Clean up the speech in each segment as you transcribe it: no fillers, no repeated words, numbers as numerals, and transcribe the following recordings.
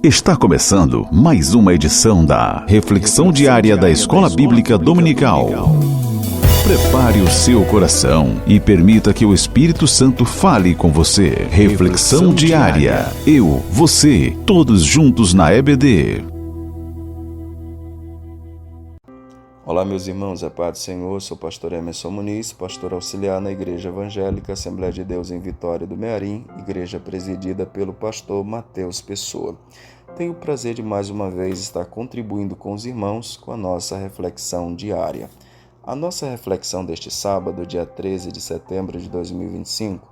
Está começando mais uma edição da Reflexão Diária da Escola Bíblica Dominical. Prepare o seu coração e permita que o Espírito Santo fale com você. Reflexão Diária. Eu, você, todos juntos na EBD. Olá, meus irmãos, a paz do Senhor. Sou o pastor Emerson Muniz, pastor auxiliar na Igreja Evangélica Assembleia de Deus em Vitória do Mearim, igreja presidida pelo pastor Mateus Pessoa. Tenho o prazer de mais uma vez estar contribuindo com os irmãos com a nossa reflexão diária. A nossa reflexão deste sábado, dia 13 de setembro de 2025,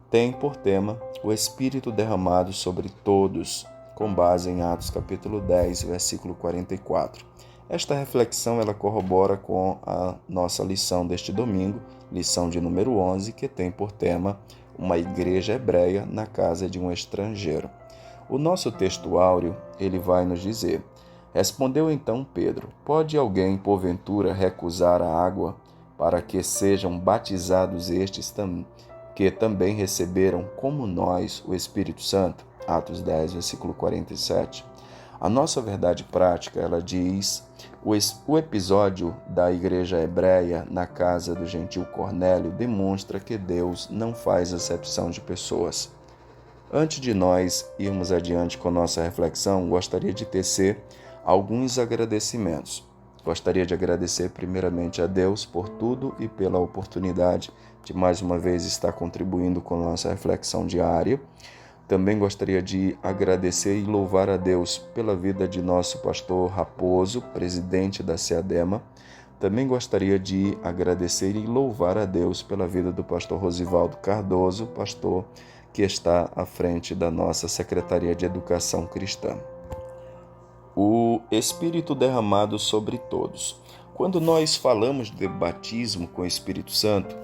tem por tema o Espírito derramado sobre todos, com base em Atos capítulo 10, versículo 44. Esta reflexão ela corrobora com a nossa lição deste domingo, lição de número 11, que tem por tema uma igreja hebreia na casa de um estrangeiro. O nosso texto áureo, ele vai nos dizer: respondeu então Pedro: pode alguém, porventura, recusar a água para que sejam batizados estes que também receberam, como nós, o Espírito Santo? Atos 10, versículo 47. A nossa verdade prática, ela diz: o episódio da igreja hebreia na casa do gentil Cornélio demonstra que Deus não faz acepção de pessoas. Antes de nós irmos adiante com nossa reflexão, gostaria de tecer alguns agradecimentos. Gostaria de agradecer primeiramente a Deus por tudo e pela oportunidade de mais uma vez estar contribuindo com nossa reflexão diária. Também gostaria de agradecer e louvar a Deus pela vida de nosso pastor Raposo, presidente da SEADEMA. Também gostaria de agradecer e louvar a Deus pela vida do pastor Rosivaldo Cardoso, pastor que está à frente da nossa Secretaria de Educação Cristã. O Espírito derramado sobre todos. Quando nós falamos de batismo com o Espírito Santo,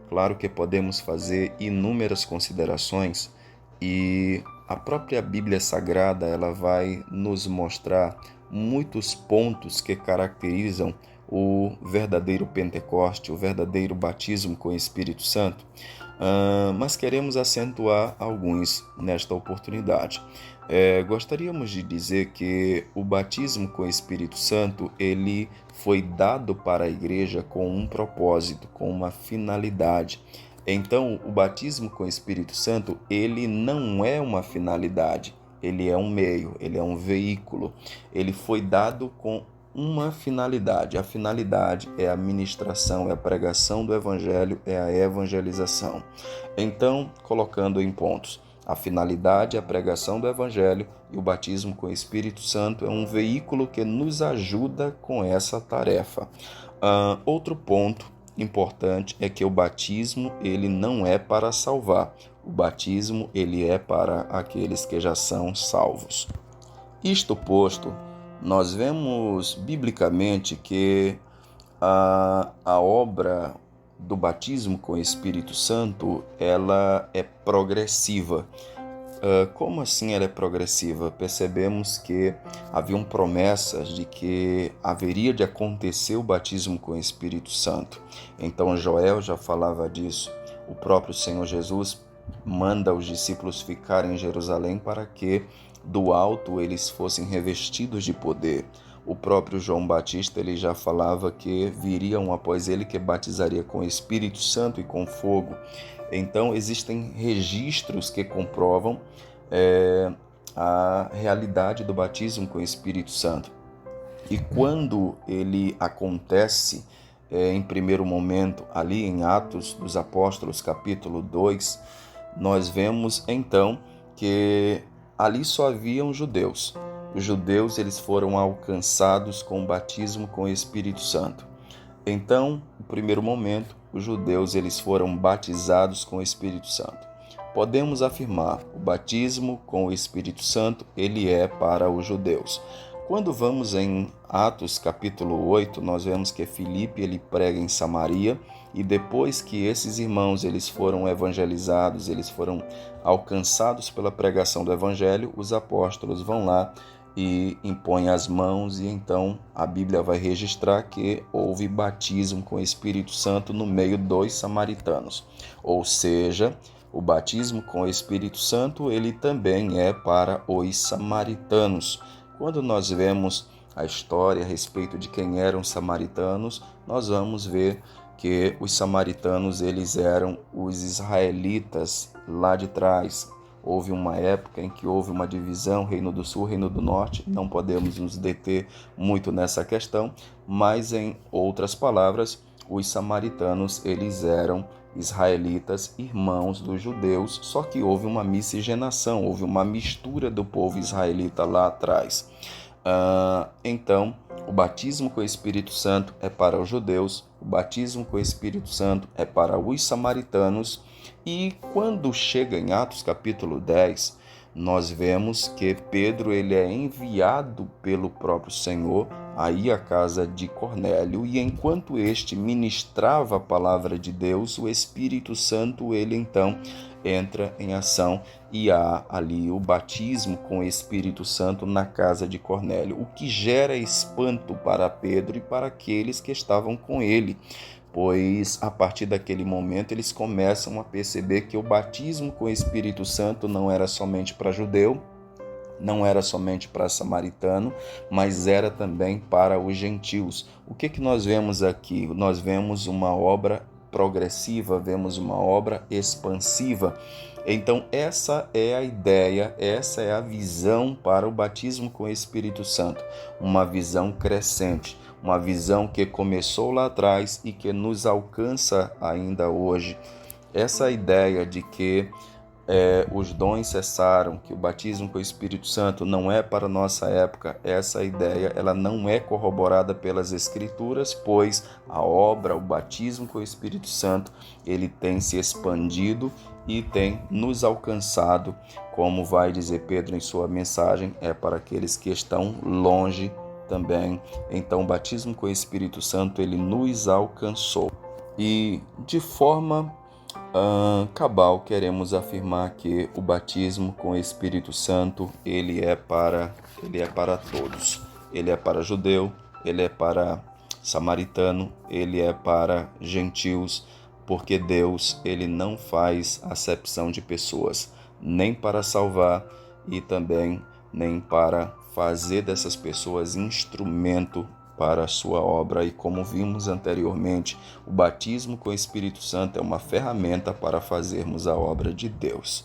claro que podemos fazer inúmeras considerações, e a própria Bíblia Sagrada ela vai nos mostrar muitos pontos que caracterizam o verdadeiro Pentecoste, o verdadeiro batismo com o Espírito Santo, mas queremos acentuar alguns nesta oportunidade. Gostaríamos de dizer que o batismo com o Espírito Santo ele foi dado para a igreja com um propósito, com uma finalidade. Então, o batismo com o Espírito Santo, ele não é uma finalidade, ele é um meio, ele é um veículo. Ele foi dado com uma finalidade. A finalidade é a ministração, é a pregação do Evangelho, é a evangelização. Então, colocando em pontos, a finalidade é a pregação do Evangelho e o batismo com o Espírito Santo é um veículo que nos ajuda com essa tarefa. Outro ponto importante é que o batismo ele não é para salvar. O batismo ele é para aqueles que já são salvos. Isto posto, nós vemos biblicamente que a obra do batismo com o Espírito Santo ela é progressiva. Como assim ela é progressiva? Percebemos que haviam promessas de que haveria de acontecer o batismo com o Espírito Santo. Então Joel já falava disso. O próprio Senhor Jesus manda os discípulos ficarem em Jerusalém para que do alto eles fossem revestidos de poder. O próprio João Batista ele já falava que viriam após ele que batizaria com o Espírito Santo e com fogo. Então existem registros que comprovam a realidade do batismo com o Espírito Santo. E quando ele acontece, em primeiro momento, ali em Atos dos Apóstolos, capítulo 2, nós vemos então que ali só haviam judeus. Os judeus eles foram alcançados com o batismo com o Espírito Santo. Então, no primeiro momento, os judeus eles foram batizados com o Espírito Santo. Podemos afirmar, o batismo com o Espírito Santo, ele é para os judeus. Quando vamos em Atos capítulo 8, nós vemos que Filipe ele prega em Samaria e depois que esses irmãos eles foram evangelizados, eles foram alcançados pela pregação do Evangelho, os apóstolos vão lá e impõe as mãos e então a Bíblia vai registrar que houve batismo com o Espírito Santo no meio dos samaritanos. Ou seja, O batismo com o Espírito Santo, ele também é para os samaritanos. Quando nós vemos a história a respeito de quem eram os samaritanos, nós vamos ver que os samaritanos, eles eram os israelitas lá de trás. Houve uma época em que houve uma divisão, Reino do Sul, Reino do Norte. Não podemos nos deter muito nessa questão, mas em outras palavras, os samaritanos, eles eram israelitas, irmãos dos judeus, só que houve uma miscigenação, houve uma mistura do povo israelita lá atrás. Então, o batismo com o Espírito Santo é para os judeus, o batismo com o Espírito Santo é para os samaritanos. E quando chega em Atos capítulo 10, nós vemos que Pedro ele é enviado pelo próprio Senhor aí à casa de Cornélio, e enquanto este ministrava a palavra de Deus, o Espírito Santo ele então entra em ação e há ali o batismo com o Espírito Santo na casa de Cornélio, o que gera espanto para Pedro e para aqueles que estavam com ele, pois a partir daquele momento eles começam a perceber que o batismo com o Espírito Santo não era somente para judeu, não era somente para samaritano, mas era também para os gentios. O que nós vemos aqui? Nós vemos uma obra progressiva, vemos uma obra expansiva. Então essa é a ideia, essa é a visão para o batismo com o Espírito Santo, uma visão crescente, uma visão que começou lá atrás e que nos alcança ainda hoje. Essa ideia de que os dons cessaram, que o batismo com o Espírito Santo não é para a nossa época, essa ideia ela não é corroborada pelas Escrituras, pois a obra, o batismo com o Espírito Santo, ele tem se expandido e tem nos alcançado, como vai dizer Pedro em sua mensagem, é para aqueles que estão longe também. Então o batismo com o Espírito Santo, ele nos alcançou. E de forma cabal, queremos afirmar que o batismo com o Espírito Santo, ele é para todos. Ele é para judeu, ele é para samaritano, ele é para gentios, porque Deus, ele não faz acepção de pessoas, nem para salvar e também nem para fazer dessas pessoas instrumento para a sua obra. E como vimos anteriormente, o batismo com o Espírito Santo é uma ferramenta para fazermos a obra de Deus.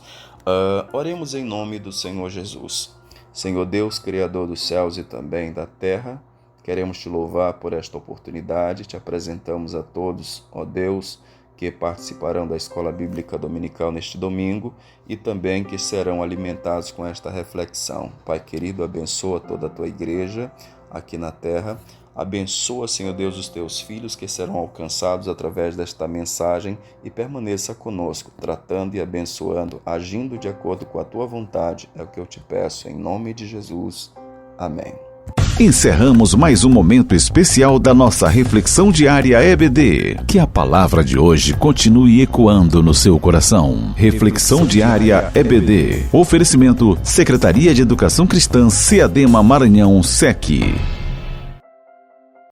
Oremos em nome do Senhor Jesus. Senhor Deus, Criador dos céus e também da terra, queremos te louvar por esta oportunidade, te apresentamos a todos, ó Deus, que participarão da Escola Bíblica Dominical neste domingo e também que serão alimentados com esta reflexão. Pai querido, abençoa toda a tua igreja aqui na terra. Abençoa, Senhor Deus, os teus filhos que serão alcançados através desta mensagem e permaneça conosco, tratando e abençoando, agindo de acordo com a tua vontade. É o que eu te peço, em nome de Jesus. Amém. Encerramos mais um momento especial da nossa reflexão diária EBD. Que a palavra de hoje continue ecoando no seu coração. Reflexão diária EBD. Oferecimento Secretaria de Educação Cristã, CEADEMA Maranhão, SEC.